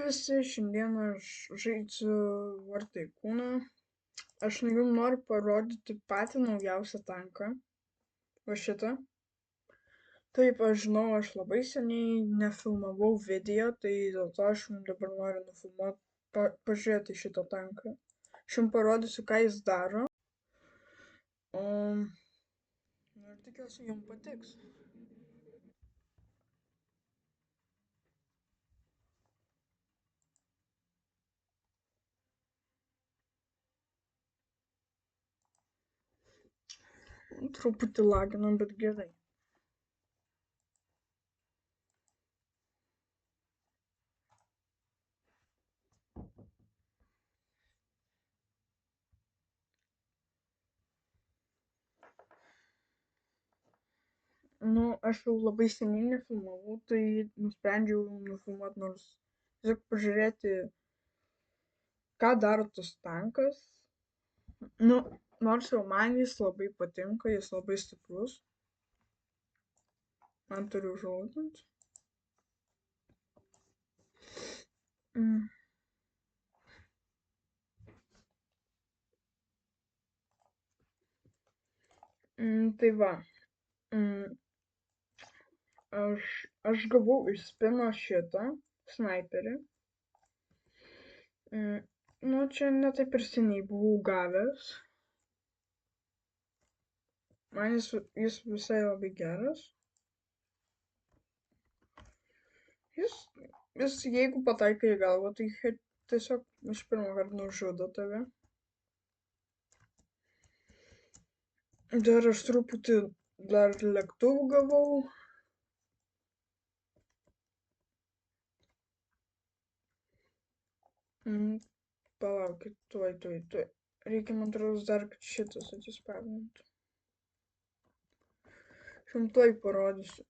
visi, šiandieną aš žaidžiu War Tycoon. Aš jum noriu parodyti patį naujausią tanką. Va šitą. Taip, aš žinau, aš labai seniai nefilmavau video, tai dėl to aš jums dabar noriu nufilmuoti, pažiūrėti šitą tanką. Aš jums parodysiu, ką jis daro. Ir tikiuosi, jums patiks. Truputį lagina, bet gerai. Nu, aš jau labai seniai nefilmavau, tai nusprendžiau nufilmuoti nors tiesiog pažiūrėti, ką daro tas tankas. Nu, nors jau man jis labai patinka, jis labai stiprus. Man turiu užuodinti. Tai va. Aš gavau iš spino šitą sniperį. Nu, čia ne taip ir seniai buvau gavęs. Man jis visai labai geras. Jis jeigu pataikai į galvą, tai tiesiog iš pirmo karto nužudo tave. Dar aš truputį dar lėktuvų gavau. Palaukit, tuoj. Reikia, man atrodo, dar kad šitas atsispausdintų. Aš jums tuoj parodysiu.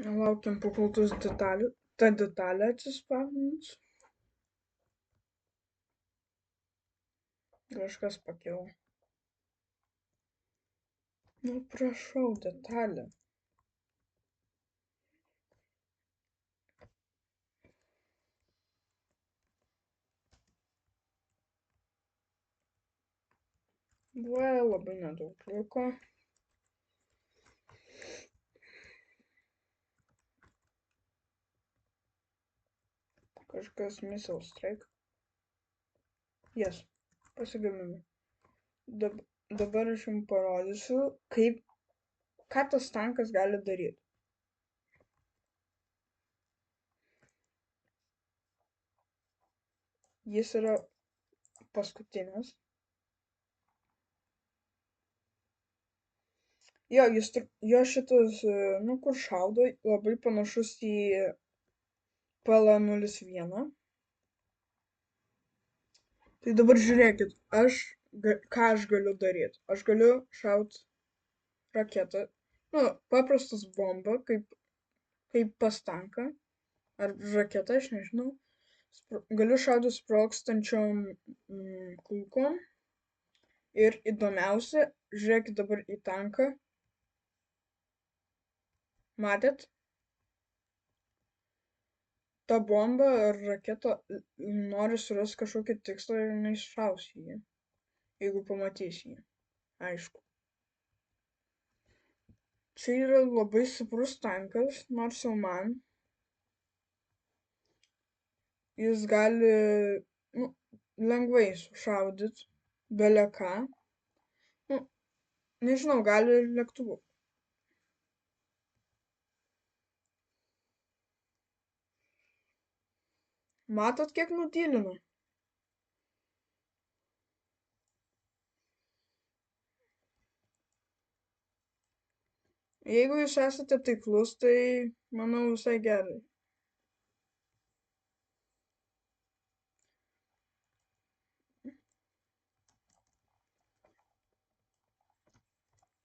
Laukiam, kol ta detalė atsispausdins. Kažkas pakilo. Nu, prašau, detalė. Buvo labai nedaug liko. Kažkas missile strike. Yes, pasigamino. Dabar aš jums parodysiu, ką tas tankas gali daryti. Jis yra paskutinis. Jo šitas, nu kur šaudo, labai panašus į PL-01. Tai dabar žiūrėkit, ką aš galiu daryti. Aš galiu šauti raketą. Nu, paprastas bomba, kaip pas tanką. Ar raketą, aš nežinau. Galiu šaudyti sprogstančiom kulkom. Ir įdomiausia, žiūrėkit dabar į tanką. Matėt? Ta bomba ar raketa nori surasti kažkokį tikslą ir jinai šaus jį. Jeigu pamatys jį. Aišku. Čia yra labai stiprus tankas, nors jau man. Jis gali lengvai sušaudyti bele ką. Nu, nežinau, gali ir lėktuvu. Matot, kiek nutylino? Jeigu jūs esate taiklus, tai manau visai gerai.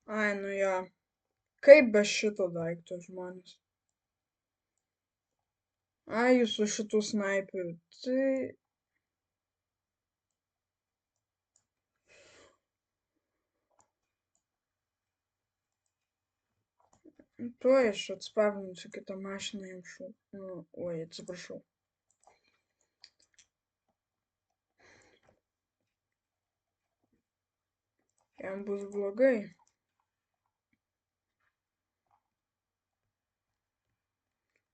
Ai, nu jo. Kaip be šito daikto žmonės? Ai, jūs su šitų snaiperiu. Tai Tuoj aš atspausdinsiu kitą mašiną jam šau. Nu, oi, atsiprašau. Jam bus blogai.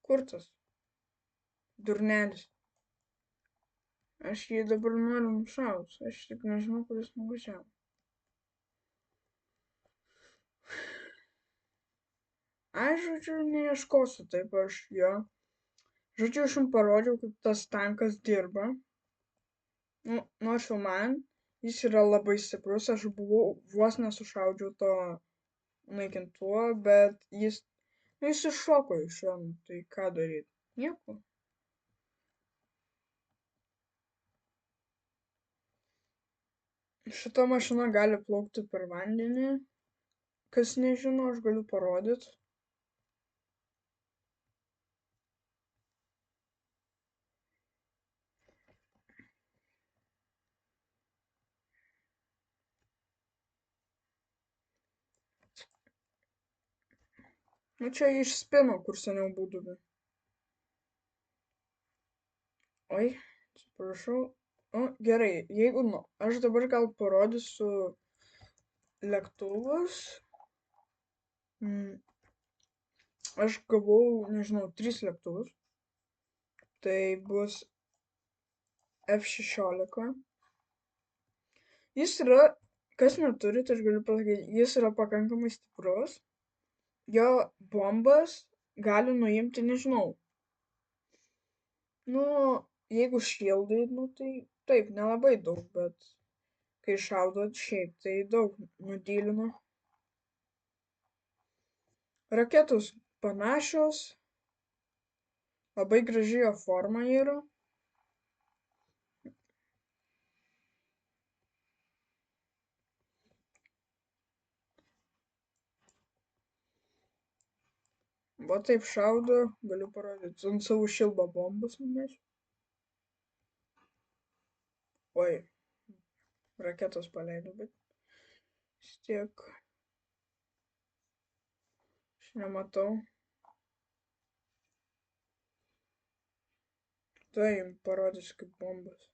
Kur tas durnelis? Aš jį dabar noriu nušaut. Aš tik nežinau, kur jis nuvažiavo. Aš, žodžiu, neieškosiu taip aš jo. Žodžiu, aš jums parodžiau, kaip tas tankas dirba. Nu, nors jau man jis yra labai stiprus. Aš buvau, vos nesušaudžiau to naikintuvo, bet jis, nu, jis iššoko iš jo. Tai ką daryti? Nieko. Šita mašina gali plaukti per vandenį. Kas nežino, aš galiu parodyti. Nu, čia iš spino, kur seniau būdavo. Oi, atsiprašau. O, gerai, jeigu, nu, aš dabar gal parodysiu lėktuvus. Aš gavau, nežinau, 3 lėktuvus. Tai bus F-16. Jis yra, kas neturit, aš galiu pasakyti, jis yra pakankamai stiprus. Jo bombas gali nuimti, nežinau. Nu, jeigu šildai, nu tai taip, nelabai daug, bet kai šaudot šiaip, tai daug nudylina. Raketos panašios, labai graži jo forma yra. Va taip šaudo, galiu parodyti, ant savo šildo bombas numešiu. Oi, raketos paleidau, bet vis tiek aš nematau. Tai jums parodysiu kaip bombas.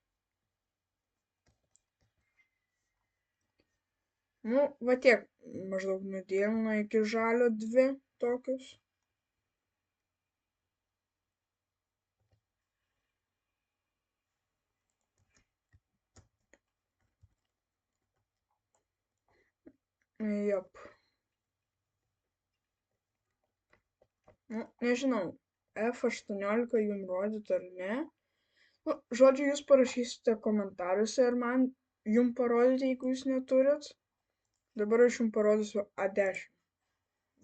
Nu, va tiek maždaug nudėlino iki žalio 2 tokius. Jop. Nu, nežinau, F-18 jums rodyt ar ne. Nu, žodžiu, jūs parašysite komentaruose, ar man jums parodyti, jeigu jūs neturit. Dabar aš jums parodysiu A-10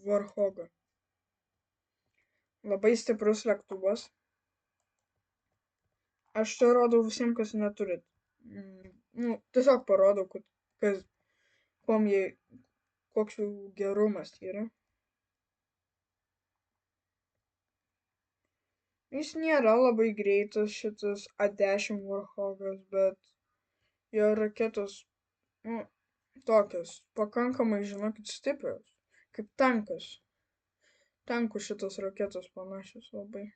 Warthogą. Labai stiprus lėktuvas. Aš čia rodau visiems, kas neturit. Nu, tiesiog parodau, koks jų gerumas yra. Jis nėra labai greitas šitas A-10 Warthogas, bet jo raketos, nu, tokios, pakankamai, žinokit, stiprios, kaip tankas. Tankų šitos raketos panašios labai.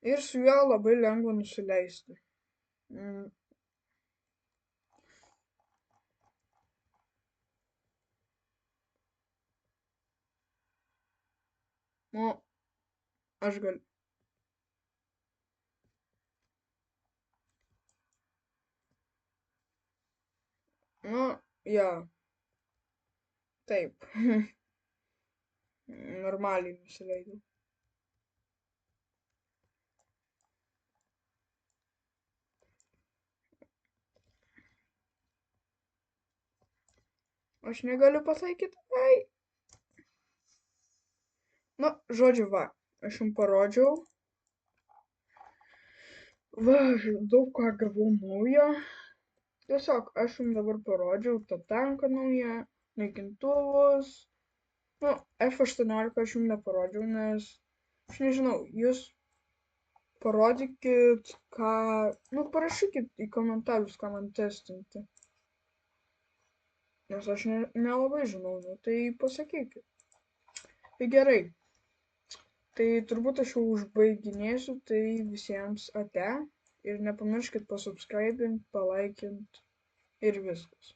Ir su juo labai lengva nusileisti. Nu, aš galiu. Nu, jo. Taip. Normaliai nusileidau. Aš negaliu pasakyti. Ai. Nu, žodžiu, va. Aš jums parodžiau. Va, daug ką gavau naujo. Tiesiog aš jums dabar parodžiau tą tanką naują, naikintuvus. Nu, F-18 aš jums neparodžiau, nes aš nežinau, jūs parodykit, ką, nu, parašykit į komentarus, ką man testinti. Nes aš nelabai žinau, nu tai pasakykit. Tai gerai. Tai turbūt aš jau užbaiginėsiu, tai visiems ate. Ir nepamirškit pasubscribint, palaikint ir viskas.